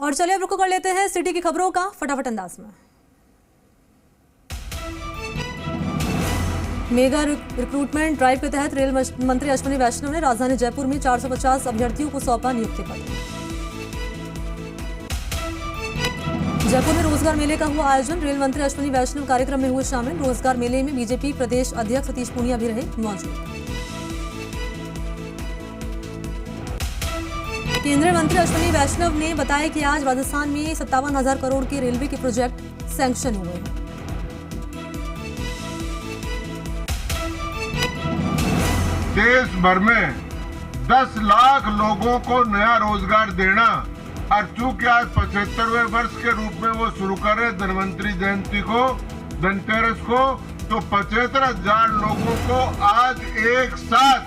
और चलिए अब रुक कर लेते हैं सिटी की खबरों का फटाफट अंदाज में। मेगा रिक्रूटमेंट ड्राइव के तहत रेल मंत्री अश्विनी वैष्णव ने राजधानी जयपुर में 450 अभ्यर्थियों को सौंपा नियुक्ति पत्र। जयपुर में रोजगार मेले का हुआ आयोजन, रेल मंत्री अश्विनी वैष्णव कार्यक्रम में हुए शामिल। रोजगार मेले में बीजेपी प्रदेश अध्यक्ष सतीश पूनिया भी रहे मौजूद। केंद्रीय मंत्री अश्विनी वैष्णव ने बताया कि आज राजस्थान में 57,000 करोड़ के रेलवे के प्रोजेक्ट सैंक्शन हुए हैं। देश भर में 10 लाख लोगों को नया रोजगार देना और चूंकि आज 75वें वर्ष के रूप में वो शुरू कर रहे धन्वंतरी जयंती को, धनतेरस को, तो 75,000 लोगों को आज एक साथ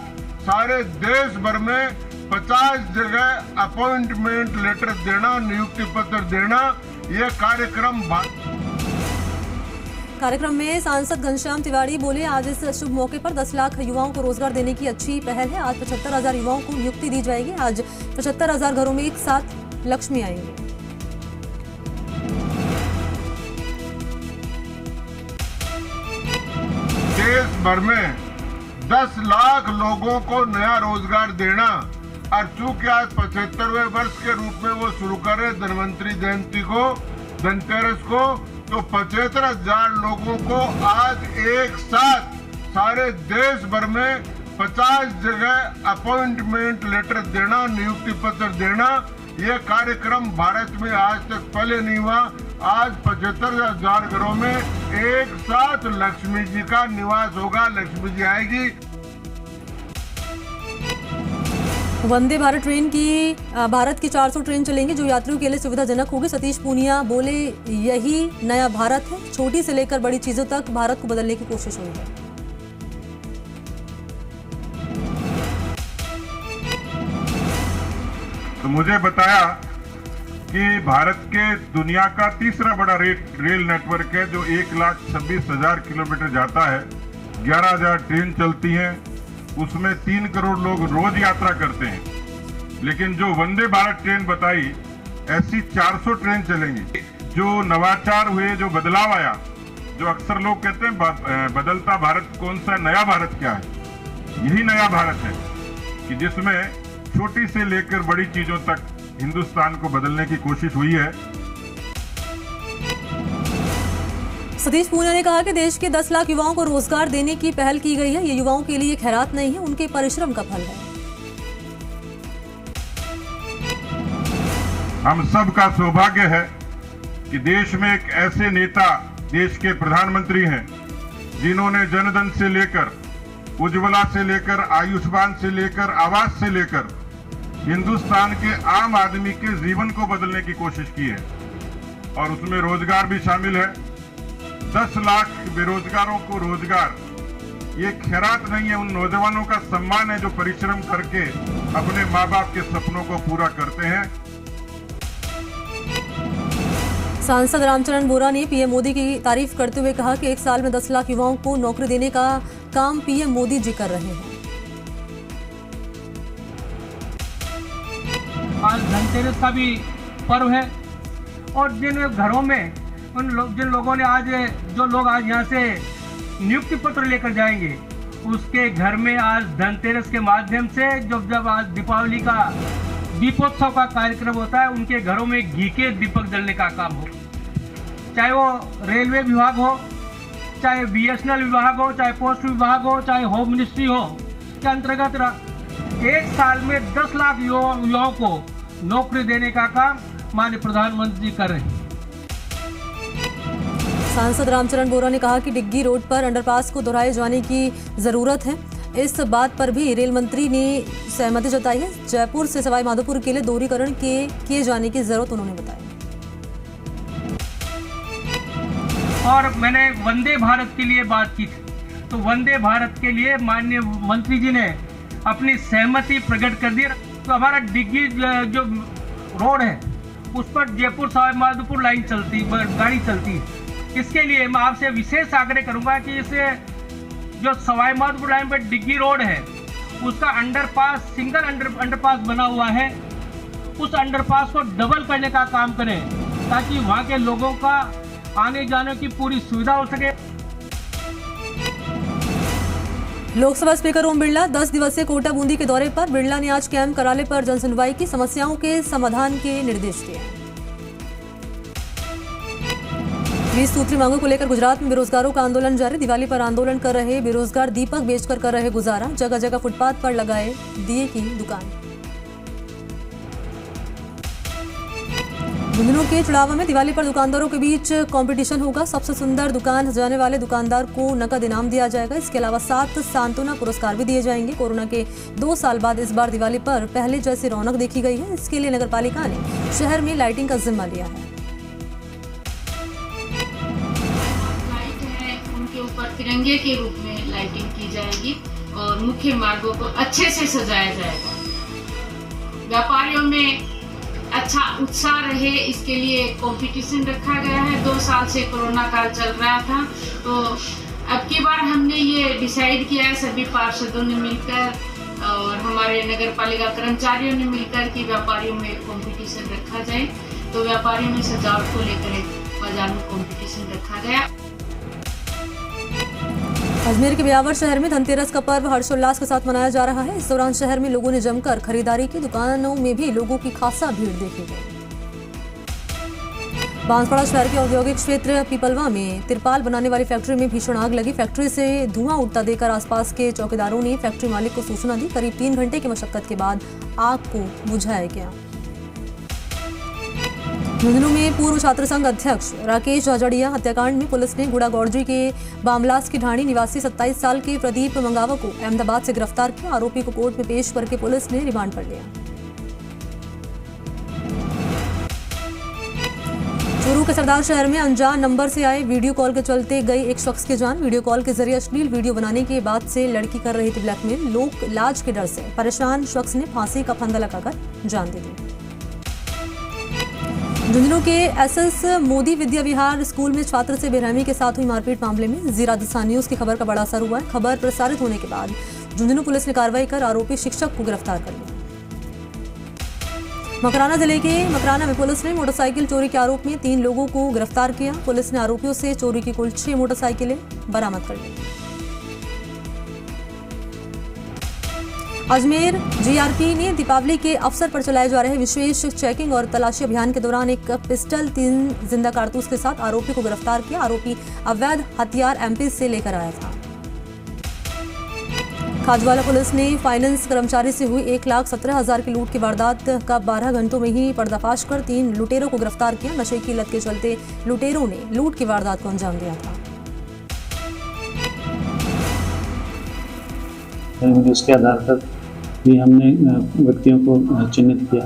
सारे देश भर में 50 जगह अपॉइंटमेंट लेटर देना, नियुक्ति पत्र देना, ये कार्यक्रम में सांसद घनश्याम तिवारी बोले, आज इस शुभ मौके पर 10 लाख युवाओं को रोजगार देने की अच्छी पहल है। आज 75,000 युवाओं को नियुक्ति दी जाएगी। आज 75,000 घरों में एक साथ लक्ष्मी आएंगी। देश भर में 10 लाख लोगों को नया रोजगार देना और चूंकि आज 75वें वर्ष के रूप में वो शुरू कर रहे धन्वंतरी जयंती को, धनतेरस को, तो 75,000 लोगों को आज एक साथ सारे देश भर में 50 जगह अपॉइंटमेंट लेटर देना, नियुक्ति पत्र देना, ये कार्यक्रम भारत में आज तक पहले नहीं हुआ। आज 75,000 घरों में एक साथ लक्ष्मी जी का निवास होगा, लक्ष्मी जी आएगी। वंदे भारत ट्रेन की भारत की 400 ट्रेन चलेंगी जो यात्रियों के लिए सुविधाजनक होगी। सतीश पूनिया बोले, यही नया भारत है। छोटी से लेकर बड़ी चीजों तक भारत को बदलने की कोशिश हुई है। तो मुझे बताया कि भारत के दुनिया का तीसरा बड़ा रेल नेटवर्क है जो 1,26,000 किलोमीटर जाता है। 11,000 ट्रेन चलती हैं, उसमें 3 करोड़ लोग रोज यात्रा करते हैं। लेकिन जो वंदे भारत ट्रेन बताई, ऐसी 400 ट्रेन चलेंगी। जो नवाचार हुए, जो बदलाव आया, जो अक्सर लोग कहते हैं बदलता भारत कौन सा, नया भारत क्या है, यही नया भारत है कि जिसमें छोटी से लेकर बड़ी चीजों तक हिंदुस्तान को बदलने की कोशिश हुई है। सतीश पूनिया ने कहा कि देश के 10 लाख युवाओं को रोजगार देने की पहल की गई है। ये युवाओं के लिए खैरात नहीं है, उनके परिश्रम का फल है। हम सब का सौभाग्य है कि देश में एक ऐसे नेता, देश के प्रधानमंत्री हैं जिन्होंने जनधन से लेकर, उज्ज्वला से लेकर, आयुष्मान से लेकर, आवास से लेकर हिंदुस्तान के आम आदमी के जीवन को बदलने की कोशिश की है और उसमें रोजगार भी शामिल है। 10 लाख बेरोजगारों को रोजगार, ये खैरात नहीं है, उन नौजवानों का सम्मान है जो परिश्रम करके अपने माँ बाप के सपनों को पूरा करते हैं। सांसद रामचरण बोरा ने पीएम मोदी की तारीफ करते हुए कहा कि 1 साल में 10 लाख युवाओं को नौकरी देने का काम पीएम मोदी जी कर रहे हैं। आज धनतेरस का भी पर्व है और जिन घरों में जिन लोगों ने आज, जो लोग आज यहाँ से नियुक्ति पत्र लेकर जाएंगे, उसके घर में आज धनतेरस के माध्यम से जब आज दीपावली का दीपोत्सव का कार्यक्रम होता है, उनके घरों में घी के दीपक जलने का काम हो। चाहे वो रेलवे विभाग हो, चाहे BSNL विभाग हो, चाहे पोस्ट विभाग हो, चाहे होम मिनिस्ट्री हो, के अंतर्गत 1 साल में 10 लाख युवाओं को नौकरी देने का काम माननीय प्रधानमंत्री जी कर रहे हैं। सांसद रामचरण बोरा ने कहा कि डिग्गी रोड पर अंडरपास को दोहराए जाने की जरूरत है। इस बात पर भी रेल मंत्री ने सहमति जताई है। जयपुर से सवाई माधोपुर के लिए दोहरीकरण किए जाने की जरूरत उन्होंने बताई। और मैंने वंदे भारत के लिए बात की थी, तो वंदे भारत के लिए माननीय मंत्री जी ने अपनी सहमति प्रकट कर दी। तो हमारा डिग्गी जो रोड है उस पर जयपुर सवाई माधोपुर लाइन चलती, गाड़ी चलती है। इसके लिए मैं आपसे विशेष आग्रह करूंगा कि इसे जो सवाई माधोपुर लाइन पर डिग्गी रोड है उसका अंडरपास, सिंगल अंडरपास बना हुआ है, उस अंडरपास को डबल करने का काम करें ताकि वहाँ के लोगों का आने जाने की पूरी सुविधा हो सके। लोकसभा स्पीकर ओम बिरला 10 दिवसीय कोटा बूंदी के दौरे पर। बिरला ने आज कैंप कराले पर जनसुनवाई की, समस्याओं के समाधान के निर्देश दिए। 20 सूत्री मांगों को लेकर गुजरात में बेरोजगारों का आंदोलन जारी। दिवाली पर आंदोलन कर रहे बेरोजगार दीपक बेचकर कर रहे गुजारा। जगह जगह फुटपाथ पर लगाए दिए की दुकान। झुंझुनू के चुड़ावा में दिवाली पर दुकानदारों के बीच कंपटीशन होगा। सबसे सुंदर दुकान सजाने वाले दुकानदार को नकद इनाम दिया जाएगा। इसके अलावा 7 सांत्वना पुरस्कार भी दिए जाएंगे। कोरोना के 2 साल बाद इस बार दिवाली पर पहले जैसी रौनक देखी गई है। इसके लिए नगरपालिका ने शहर में लाइटिंग का जिम्मा लिया है। ऊपर तिरंगे के रूप में लाइटिंग की जाएगी और मुख्य मार्गों को अच्छे से सजाया जाएगा। व्यापारियों में अच्छा उत्साह रहे, इसके लिए कंपटीशन रखा गया है। 2 साल से कोरोना काल चल रहा था, तो अब की बार हमने ये डिसाइड किया है सभी पार्षदों ने मिलकर और हमारे नगर पालिका कर्मचारियों ने मिलकर कि व्यापारियों में कंपटीशन रखा जाए। तो व्यापारियों में सजावट को लेकर एक बाजार में कंपटीशन रखा गया। अजमेर के ब्यावर शहर में धनतेरस का पर्व हर्षोल्लास के साथ मनाया जा रहा है। इस दौरान शहर में लोगों ने जमकर खरीदारी की। दुकानों में भी लोगों की खासा भीड़ देखी गई। बांसवाड़ा शहर के औद्योगिक क्षेत्र पीपलवा में तिरपाल बनाने वाली फैक्ट्री में भीषण आग लगी। फैक्ट्री से धुआं उठता देखकर आसपास के चौकीदारों ने फैक्ट्री मालिक को सूचना दी। करीब 3 घंटे की मशक्कत के बाद आग को बुझाया गया। झुंझुनू में पूर्व छात्र संघ अध्यक्ष राकेश झाझड़िया हत्याकांड में पुलिस ने गुड़ागौड़जी के बामलास की ढाणी निवासी 27 साल के प्रदीप मंगावा को अहमदाबाद से गिरफ्तार किया। आरोपी को कोर्ट में पेश करके पुलिस ने रिमांड पर लिया। चूरू के सरदार शहर में अनजान नंबर से आए वीडियो कॉल के चलते गई एक शख्स की जान। वीडियो कॉल के जरिए अश्लील वीडियो बनाने के बाद से लड़की कर रही थी ब्लैकमेल। लोक लाज के डर से परेशान शख्स ने फांसी का फंदा लगाकर जान दे दी। झुंझुनू के एसएस मोदी विद्या विहार स्कूल में छात्र से बेरहमी के साथ हुई मारपीट मामले में जी राजस्थान न्यूज की खबर का बड़ा असर हुआ है। खबर प्रसारित होने के बाद झुंझुनू पुलिस ने कार्रवाई कर आरोपी शिक्षक को गिरफ्तार कर लिया। मकराना जिले के मकराना में पुलिस ने मोटरसाइकिल चोरी के आरोप में 3 लोगों को गिरफ्तार किया। पुलिस ने आरोपियों से चोरी की कुल 6 मोटरसाइकिलें बरामद कर ली। अजमेर जीआरपी ने दीपावली के अवसर पर चलाए जा रहे विशेष चेकिंग और तलाशी अभियान के दौरान एक पिस्टल 3 जिंदा कारतूस के साथ आरोपी को गिरफ्तार किया। आरोपी अवैध हथियार एमपी से लेकर आया था। खाजवाला पुलिस ने फाइनेंस कर्मचारी से हुई 1,17,000 की लूट की वारदात का 12 घंटों में ही पर्दाफाश कर 3 लुटेरों को गिरफ्तार किया। नशे की लत के चलते लुटेरों ने लूट की वारदात को अंजाम दिया था। उसके आधार पर भी हमने व्यक्तियों को चिन्हित किया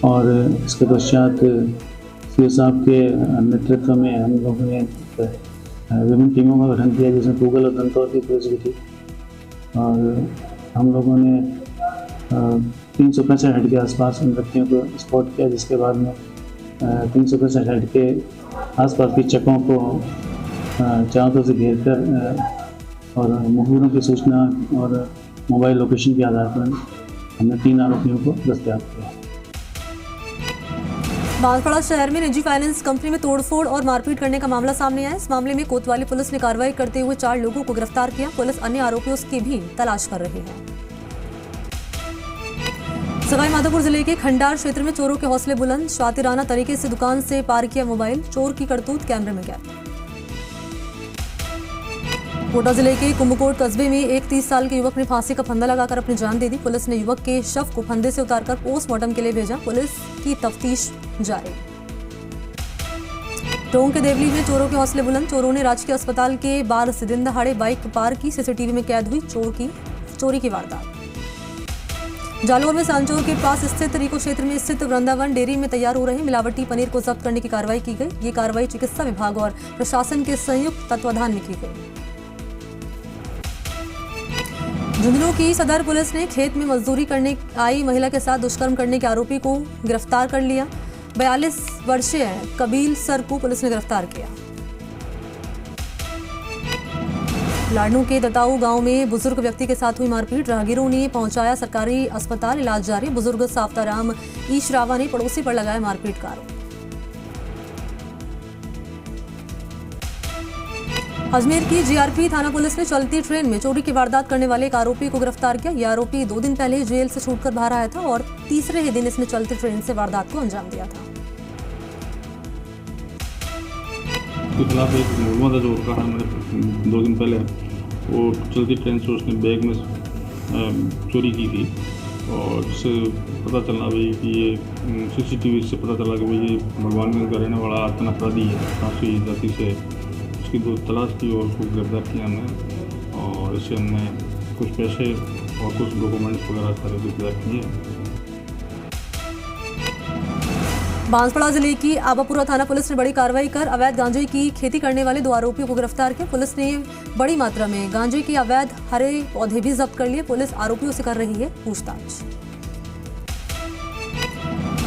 और इसके पश्चात सीओ साहब के नेतृत्व में हम लोगों ने विभिन्न टीमों का गठन किया, जिसमें गूगल और दंतौर की पुलिस भी थी। और हम लोगों ने 365 हेड के आसपास उन व्यक्तियों को स्पॉट किया, जिसके बाद में 365 हेड के आसपास की चकों को चारों तरफ से घेर कर और मुखबिरों की सूचना और मोबाइल लोकेशन के आधार पर हमने 3 आरोपियों को गिरफ्तार किया। बांसवाड़ा शहर में निजी फाइनेंस कंपनी में तोड़फोड़ और मारपीट करने का मामला सामने आया। इस मामले में कोतवाली पुलिस ने कार्रवाई करते हुए 4 लोगों को गिरफ्तार किया। पुलिस अन्य आरोपियों की भी तलाश कर रही है। सवाईमाधोपुर जिले के खंडार क्षेत्र में चोरों के हौसले बुलंद। शातिराना तरीके से दुकान से पार किया मोबाइल। चोर की करतूत कैमरे में कैद। कोटा जिले के कुंभकोट कस्बे में एक 30 साल के युवक ने फांसी का फंदा लगाकर अपनी जान दे दी। पुलिस ने युवक के शव को फंदे से उतारकर पोस्टमार्टम के लिए भेजा। पुलिस की तफ्तीश जारी। टोंक के देवली में चोरों के हौसले बुलंद। चोरों ने राजकीय अस्पताल के बाहर से दिन दहाड़े बाइक पार की। सीसीटीवी में कैद हुई चोरी की वारदात। जालोर में सांचौर के पास स्थित रिको क्षेत्र में स्थित वृंदावन डेयरी में तैयार हो रहे मिलावटी पनीर को जब्त करने की कार्रवाई की गई। ये कार्रवाई चिकित्सा विभाग और प्रशासन के संयुक्त तत्वाधान में की गई। झुंझुनू की सदर पुलिस ने खेत में मजदूरी करने आई महिला के साथ दुष्कर्म करने के आरोपी को गिरफ्तार कर लिया। 42 वर्षीय कबील सर को पुलिस ने गिरफ्तार किया। लाडनू के दताऊ गांव में बुजुर्ग व्यक्ति के साथ हुई मारपीट, राहगीरों ने पहुंचाया सरकारी अस्पताल, इलाज जारी। बुजुर्ग सावताराम ईशरावा ने पड़ोसी पर लगाया मारपीट का आरोप। अजमेर की जीआरपी थाना पुलिस ने चलती ट्रेन में चोरी की वारदात करने वाले एक आरोपी को गिरफ्तार किया। यह आरोपी 2 दिन पहले जेल से छूटकर बाहर आया था और तीसरे ही दिन इसने चलती ट्रेन से वारदात को अंजाम दिया था। के खिलाफ एक मुकदमा दर्ज हो रखा है मैंने 2 दिन पहले। वो चलती ट्रेन से उसने बैग में चोरी की थी और इससे पता चला भाई कि ये सीसीटीवी से पता चला कि भाई ये भगवानगंज का रहने वाला आतन अपराधी है। काफ़ी जाति से उसकी दोस्त तलाश की और उसको गिरफ्तार किया हमने और इससे हमने कुछ पैसे और कुछ डॉक्यूमेंट्स वगैरह सारे गिरफ्तार किए। बांसवाड़ा जिले की आबापुरा थाना पुलिस ने बड़ी कार्रवाई कर अवैध गांजे की खेती करने वाले 2 आरोपियों को गिरफ्तार किया। पुलिस ने बड़ी मात्रा में गांजे के अवैध हरे पौधे भी जब्त कर लिए। पुलिस आरोपियों से कर रही है पूछताछ।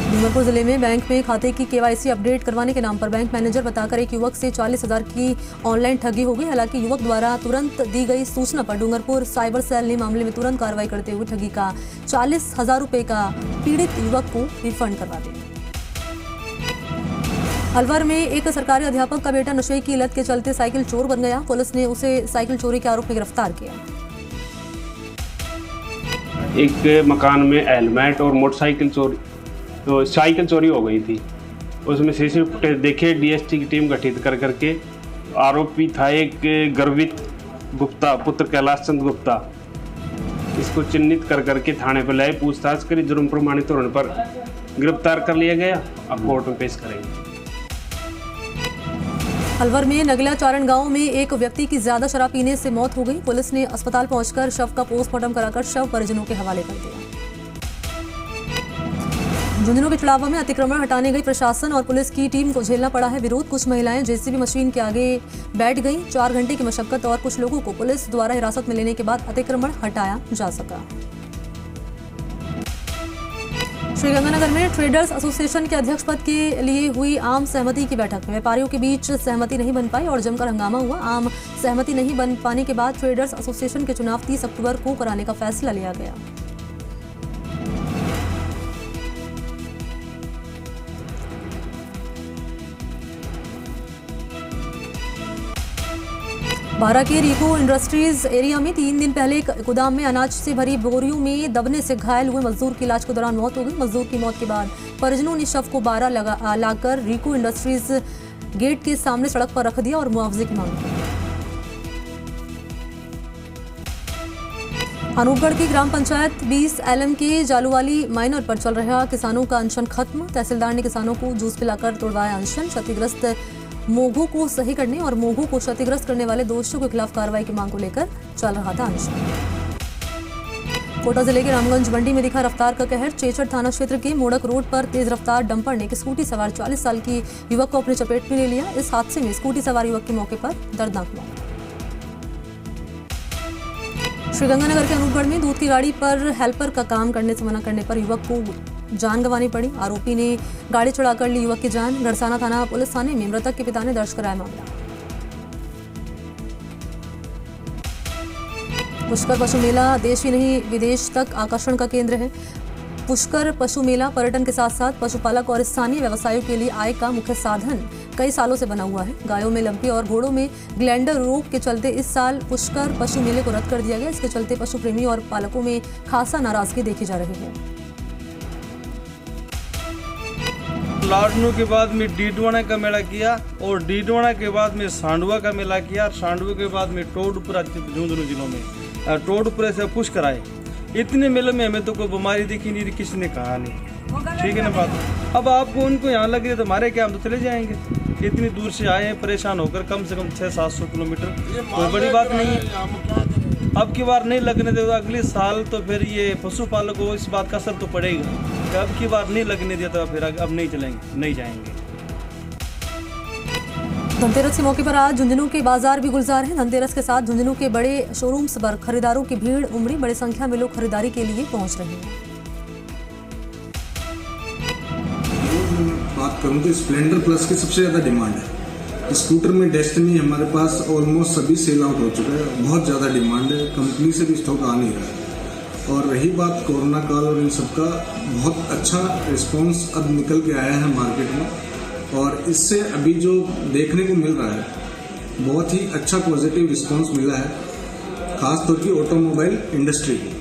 डूंगरपुर जिले में बैंक में खाते की केवाईसी अपडेट करवाने के नाम पर बैंक मैनेजर बताकर एक युवक से 40,000 की ऑनलाइन ठगी हो गई। हालांकि युवक द्वारा तुरंत दी गई सूचना पर डूंगरपुर साइबर सेल ने मामले में तुरंत कार्रवाई करते हुए ठगी का 40,000 रुपए का पीड़ित युवक को रिफंड करवा दिया। अलवर में एक सरकारी अध्यापक का बेटा नशे की लत के चलते साइकिल चोर बन गया। पुलिस ने उसे साइकिल चोरी के आरोप में गिरफ्तार किया। एक मकान में हेलमेट और मोटरसाइकिल चोरी तो साइकिल चोरी हो गई थी। उसमें सीसीटीवी फुटेज देखे डीएसटी की टीम गठित कर करके आरोपी था एक गर्वित गुप्ता पुत्र कैलाश चंद गुप्ता। इसको चिन्हित कर करके थाने पर लाए, पूछताछ करी, जुर्म प्रमाणित होने पर गिरफ्तार कर लिया गया। अब कोर्ट में पेश करेंगे। अलवर में नगला चारण गांव में एक व्यक्ति की ज्यादा शराब पीने से मौत हो गई। पुलिस ने अस्पताल पहुंचकर शव का पोस्टमार्टम कराकर शव परिजनों के हवाले कर दिया। झुंझुनू के चुड़ावा में अतिक्रमण हटाने गई प्रशासन और पुलिस की टीम को झेलना पड़ा है विरोध। कुछ महिलाएं जेसीबी मशीन के आगे बैठ गईं। 4 घंटे की मशक्कत और कुछ लोगों को पुलिस द्वारा हिरासत में लेने के बाद अतिक्रमण हटाया जा सका। श्रीगंगानगर में ट्रेडर्स एसोसिएशन के अध्यक्ष पद के लिए हुई आम सहमति की बैठक में व्यापारियों के बीच सहमति नहीं बन पाई और जमकर हंगामा हुआ। आम सहमति नहीं बन पाने के बाद ट्रेडर्स एसोसिएशन के चुनाव 30 अक्टूबर को कराने का फैसला लिया गया। बारा के रिको इंडस्ट्रीज एरिया में 3 दिन पहले एक गोदाम में अनाज से भरी बोरियों में दबने से घायल हुए मजदूर की इलाज के दौरान मौत हो गई। मजदूर की मौत के बाद परिजनों ने शव को बारा लाकर रिको इंडस्ट्रीज गेट के सामने सड़क पर रख दिया और मुआवजे की मांग की। अनूपगढ़ की ग्राम पंचायत 20 LM के जालूवाली माइनर पर चल रहा किसानों का अनशन खत्म। तहसीलदार ने किसानों को जूस पिलाकर तोड़वाया अनशन। क्षतिग्रस्त मोघों को सही करने और मोघों को क्षतिग्रस्त करने वाले दोषियों के खिलाफ कार्रवाई की मांग को लेकर चल रहा था अनशन। कोटा जिले के रामगंज मंडी में दिखा रफ्तार का कहर। चेचड़ थाना क्षेत्र के मोड़क रोड पर तेज रफ्तार डंपर ने एक स्कूटी सवार 40 साल की युवक को अपने चपेट में ले लिया। इस हादसे में स्कूटी सवार युवक के मौके पर दर्दनाक मौत। श्रीगंगानगर के अनूपगढ़ में दूध की गाड़ी पर हेल्पर का काम करने से मना करने पर युवक को जान गंवानी पड़ी। आरोपी ने गाड़ी चुराकर ली युवक की जान। गढ़साना थाना पुलिस थाने में मृतक के पिता ने दर्ज कराया मामला। पुष्कर पशु मेला देश ही नहीं विदेश तक आकर्षण का केंद्र है। पुष्कर पशु मेला पर्यटन के साथ साथ पशुपालक और स्थानीय व्यवसायों के लिए आय का मुख्य साधन कई सालों से बना हुआ है। गायों में लंपी और घोड़ों में ग्लैंडर रोग के चलते इस साल पुष्कर पशु मेले को रद्द कर दिया गया। इसके चलते पशु प्रेमी और पालकों में खासा नाराजगी देखी जा रही है। लाडनू के बाद में डीडवाना का मेला किया और डीडवाना के बाद में सांडुआ का मेला किया और सांडुआ के बाद में टोडपुरा झुंझुनू जिलों में टोडपुरे से पुष्कर आए। इतने मेले में हमें तो कोई बीमारी दिखी नहीं, किसी ने कहा नहीं। ठीक है ना बात। अब आपको उनको यहाँ लग रही है तो हमारे क्या, हम तो चले जाएंगे। इतनी दूर से आए हैं परेशान होकर, कम से कम 600-700 किलोमीटर, कोई बड़ी बात नहीं है। अब की बार नहीं लगने दे तो अगले साल तो फिर ये पशुपालक को इस बात का असर तो पड़ेगा कि अब की बार नहीं लगने दिया तो फिर अब नहीं चलेंगे, नहीं जाएंगे। धनतेरस के मौके पर आज झुंझुनू के बाजार भी गुलजार हैं। धनतेरस के साथ झुंझुनु के बड़े शोरूम्स पर खरीदारों की भीड़ उमड़ी। बड़ी संख्या में लोग खरीदारी के लिए पहुंच रहे हैं। बात करूं तो स्प्लेंडर प्लस की सबसे ज़्यादा डिमांड है। स्कूटर में डेस्टिनी हमारे पास ऑलमोस्ट सभी सेल आउट हो चुका है, बहुत ज़्यादा डिमांड है, कंपनी से भी स्टॉक आ नहीं रहा है। और रही बात कोरोना काल और इन सब का, बहुत अच्छा रिस्पांस अब निकल के आया है मार्केट में और इससे अभी जो देखने को मिल रहा है बहुत ही अच्छा पॉजिटिव रिस्पांस मिला है, खासतौर की ऑटोमोबाइल इंडस्ट्री को।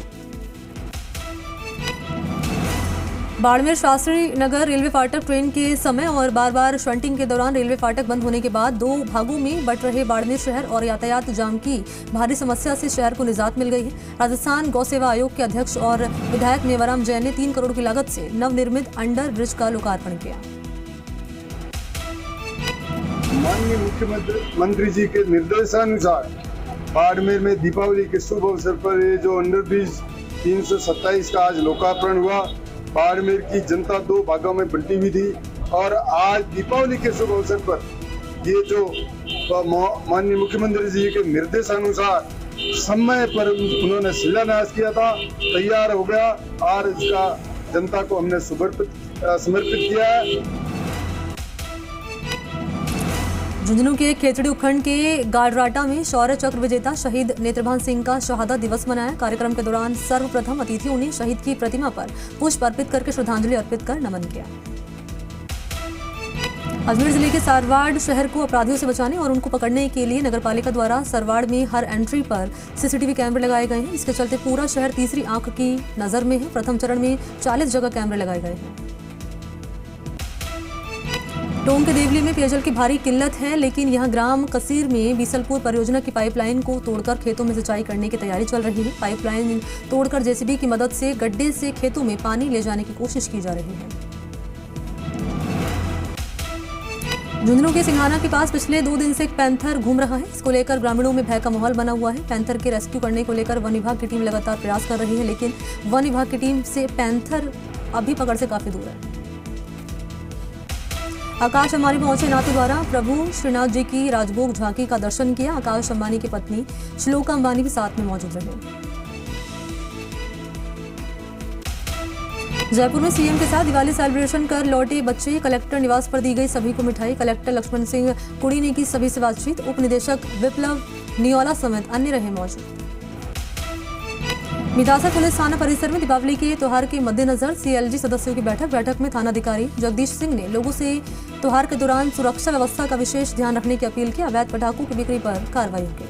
बाड़मेर शास्त्री नगर रेलवे फाटक ट्रेन के समय और बार बार शंटिंग के दौरान रेलवे फाटक बंद होने के बाद 2 भागों में बंट रहे बाड़मेर शहर और यातायात जाम की भारी समस्या से शहर को निजात मिल गई है। राजस्थान गौ सेवा आयोग के अध्यक्ष और विधायक मेवाराम जैन ने 3 करोड़ की लागत से नवनिर्मित अंडर ब्रिज का लोकार्पण किया। माननीय मुख्यमंत्री जी के निर्देशानुसार बाड़मेर में दीपावली के शुभ अवसर पर ये जो अंडर ब्रिज 327 का आज लोकार्पण हुआ। बाड़मेर की जनता 2 भागों में बंटी हुई थी और आज दीपावली के शुभ अवसर पर ये जो माननीय मुख्यमंत्री जी के निर्देशानुसार समय पर उन्होंने शिलान्यास किया था, तैयार हो गया और इसका जनता को हमने समर्पित किया है। झुंझुनू के खेतड़ी उपखंड के गाडराटा में शौर्य चक्र विजेता शहीद नेत्रभान सिंह का शहादत दिवस मनाया। कार्यक्रम के दौरान सर्वप्रथम अतिथियों ने शहीद की प्रतिमा पर पुष्प अर्पित करके श्रद्धांजलि अर्पित कर नमन किया। अजमेर जिले के सारवाड़ शहर को अपराधियों से बचाने और उनको पकड़ने के लिए नगरपालिका द्वारा सरवाड़ में हर एंट्री पर सीसीटीवी कैमरे लगाए गए हैं। इसके चलते पूरा शहर तीसरी आंख की नजर में है। प्रथम चरण में 40 जगह कैमरे लगाए गए हैं। टोंक के देवली में पेयजल की भारी किल्लत है, लेकिन यहां ग्राम कसीर में बीसलपुर परियोजना की पाइपलाइन को तोड़कर खेतों में सिंचाई करने की तैयारी चल रही है। पाइपलाइन तोड़कर जेसीबी की मदद से गड्ढे से खेतों में पानी ले जाने की कोशिश की जा रही है। झुंझुनू के सिंघाना के पास पिछले 2 दिन से एक पैंथर घूम रहा है। इसको लेकर ग्रामीणों में भय का माहौल बना हुआ है। पैंथर के रेस्क्यू करने को लेकर वन विभाग की टीम लगातार प्रयास कर रही है, लेकिन वन विभाग की टीम से पैंथर अभी पकड़ से काफी दूर है। आकाश अंबानी पहुंचे नातू द्वारा प्रभु श्रीनाथ जी की राजभोग झांकी का दर्शन किया। आकाश अंबानी की पत्नी श्लोका अंबानी भी साथ में मौजूद रहे। जयपुर में सीएम के साथ दिवाली सेलिब्रेशन कर लौटे बच्चे। कलेक्टर निवास पर दी गई सभी को मिठाई। कलेक्टर लक्ष्मण सिंह कुड़ी ने की सभी से बातचीत। उप निदेशक विप्लव नियोला समेत अन्य रहे मौजूद। मितासा पुलिस थाना परिसर में दीपावली के त्योहार के मद्देनजर सीएलजी सदस्यों की बैठक में थानाधिकारी जगदीश सिंह ने लोगों से त्योहार के दौरान सुरक्षा व्यवस्था का विशेष ध्यान रखने की अपील की। अवैध पटाखों की बिक्री पर कार्रवाई की।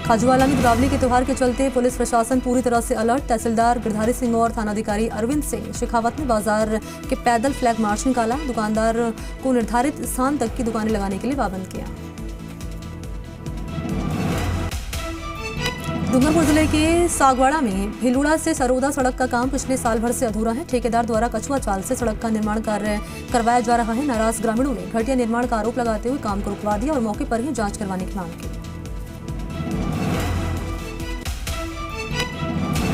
खाजूवाला में दीपावली के त्योहार के चलते पुलिस प्रशासन पूरी तरह से अलर्ट। तहसीलदार गिरधारी सिंह और थानाधिकारी अरविंद सिंह शेखावत ने बाजार के पैदल फ्लैग मार्च निकाला। दुकानदार को निर्धारित स्थान तक की दुकानें लगाने के लिए पाबंद किया। डूंगरपुर जिले के सागवाड़ा में भिलूड़ा से सरोदा सड़क का काम पिछले साल भर से अधूरा है। ठेकेदार द्वारा कछुआ चाल से सड़क का निर्माण कार्य करवाया जा रहा है। नाराज ग्रामीणों ने घटिया निर्माण का आरोप लगाते हुए काम को रुकवा दिया और मौके पर ही जांच करवाने की मांग की।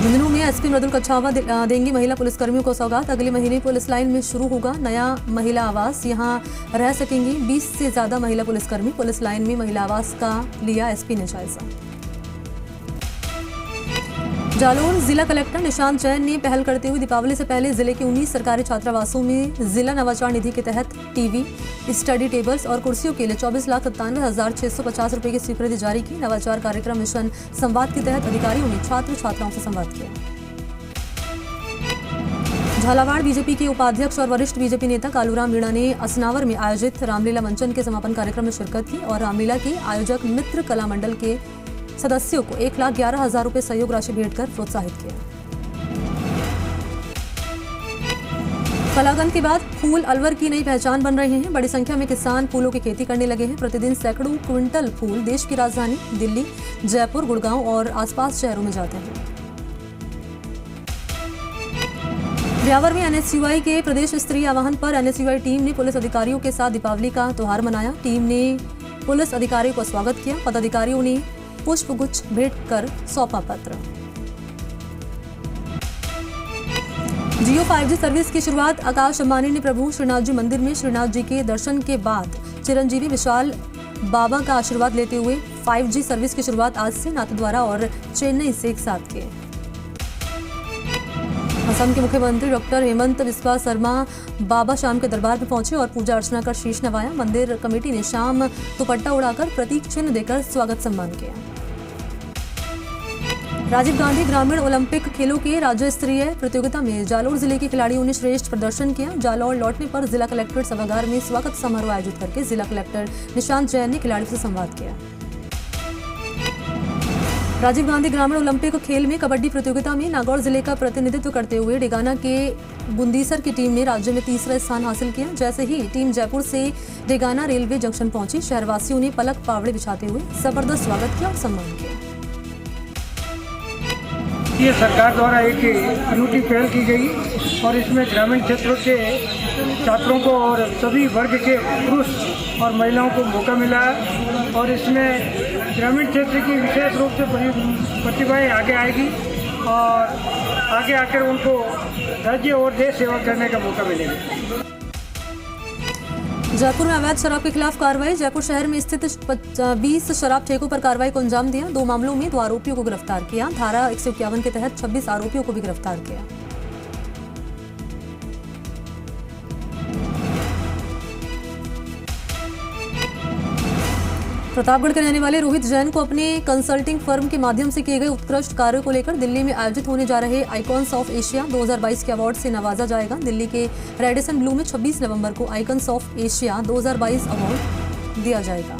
झुंझुनू में एसपी मृदुल कच्छावा देंगी महिला पुलिसकर्मियों को सौगात। अगले महीने पुलिस लाइन में शुरू होगा नया महिला आवास। यहां रह सकेंगी 20 से ज्यादा महिला पुलिसकर्मी। पुलिस लाइन में महिला आवास का लिया एसपी ने जायजा। जालौर जिला कलेक्टर निशांत जैन ने पहल करते हुए दीपावली से पहले जिले के 19 सरकारी छात्रावासों में जिला नवाचार निधि के तहत टीवी, स्टडी टेबल्स और कुर्सियों के लिए 24,97,650 रुपए की स्वीकृति जारी की। नवाचार कार्यक्रम मिशन संवाद के तहत अधिकारियों ने छात्र छात्राओं से संवाद किया। झालावाड़ बीजेपी के उपाध्यक्ष और वरिष्ठ बीजेपी नेता कालूराम मीणा ने असनावर में आयोजित रामलीला मंचन के समापन कार्यक्रम में शिरकत की और रामलीला के आयोजक मित्र कला मंडल के सदस्यों को 1,11,000 रुपए सहयोग राशि भेंट कर प्रोत्साहित किया। कलाकंद के बाद फूल अलवर की नई पहचान बन रहे हैं। बड़ी संख्या में किसान फूलों की खेती करने लगे हैं। प्रतिदिन सैकड़ों क्विंटल फूल देश की राजधानी दिल्ली, जयपुर, गुड़गांव और आसपास शहरों में जाते हैं। ब्यावर में एनएसयूआई के प्रदेश स्तरीय आह्वान पर एनएसयूआई टीम ने पुलिस अधिकारियों के साथ दीपावली का त्योहार मनाया। टीम ने पुलिस अधिकारियों का स्वागत किया। पदाधिकारियों ने पुष्पगुच्छ भेंट कर सौंपा पत्र। जियो 5G सर्विस की शुरुआत आकाश अंबानी ने प्रभु श्रीनाथ जी मंदिर में श्रीनाथ जी के दर्शन के बाद चिरंजीवी विशाल बाबा का आशीर्वाद लेते हुए 5G सर्विस की शुरुआत आज से नाथद्वारा और चेन्नई से एक साथ की। असम के मुख्यमंत्री डॉक्टर हेमंत बिस्वा शर्मा बाबा शाम के दरबार में पहुंचे और पूजा अर्चना कर शीश नवाया। मंदिर कमेटी ने शाम दुपट्टा उड़ाकर प्रतीक चिन्ह देकर स्वागत सम्मान किया। राजीव गांधी ग्रामीण ओलंपिक खेलों के राज्य स्तरीय प्रतियोगिता में जालौर जिले के खिलाड़ियों ने श्रेष्ठ प्रदर्शन किया। जालौर लौटने पर जिला कलेक्ट्रेट सभागार में स्वागत समारोह आयोजित करके जिला कलेक्टर निशांत जैन ने खिलाड़ियों से संवाद किया। राजीव गांधी ग्रामीण ओलंपिक खेल में कबड्डी प्रतियोगिता में नागौर जिले का प्रतिनिधित्व करते हुए डेगाना के बुंदीसर की टीम ने राज्य में तीसरा स्थान हासिल किया। जैसे ही टीम जयपुर से डेगाना रेलवे जंक्शन पहुंची, शहरवासियों ने पलक पावड़े बिछाते हुए जबरदस्त स्वागत किया और सम्मान किया। ये सरकार द्वारा एक अनूठी पहल की गई और इसमें ग्रामीण क्षेत्रों के छात्रों को और सभी वर्ग के पुरुष और महिलाओं को मौका मिला और इसमें ग्रामीण क्षेत्र की विशेष रूप से प्रतिभाएं आगे आएगी और आगे आकर उनको राज्य और देश सेवा करने का मौका मिलेगा। जयपुर में अवैध शराब के खिलाफ कार्रवाई। जयपुर शहर में स्थित 20 शराब ठेकों पर कार्रवाई को अंजाम दिया। 2 मामलों में 2 आरोपियों को गिरफ्तार किया। धारा 151 के तहत 26 आरोपियों को भी गिरफ्तार किया। प्रतापगढ़ के रहने वाले रोहित जैन को अपने कंसल्टिंग फर्म के माध्यम से किए गए उत्कृष्ट कार्य को लेकर दिल्ली में आयोजित होने जा रहे आइकॉन्स ऑफ एशिया 2022 के अवार्ड से नवाजा जाएगा। दिल्ली के रेडिसन ब्लू में 26 नवंबर को आइकॉन्स ऑफ एशिया 2022 अवार्ड दिया जाएगा।